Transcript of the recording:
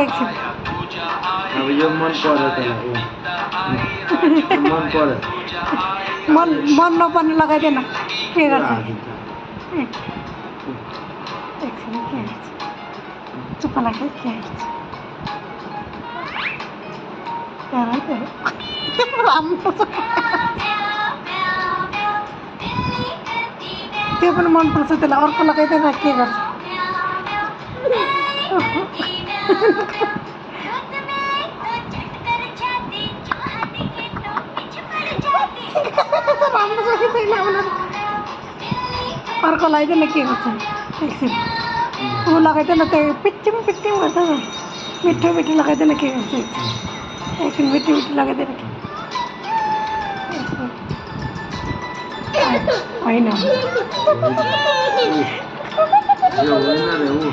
एकछिन अब यो मन पर्यो तँलाई मन पर्यो मन मन नपर्ने लगाइदेन के गर्छ एकछिन के हेर्छ चुप्प लाग्यो के हेर्छ राम्रो छ त्यो पनि मनपर्छ त्यसलाई अर्को लगाइदिएर के गर्छ राम्रो छ कि छैन अर्को लगाइदिएन के गर्छ एकछिन ऊ लगाइदिएन त्यो पिट्टिङ पिट्टिङ गर्छ मिठो मिठो लगाइदिएन के गर्छ एकछिन मिठो मिठो लगाइदिएन होइन यो होइन रे ऊ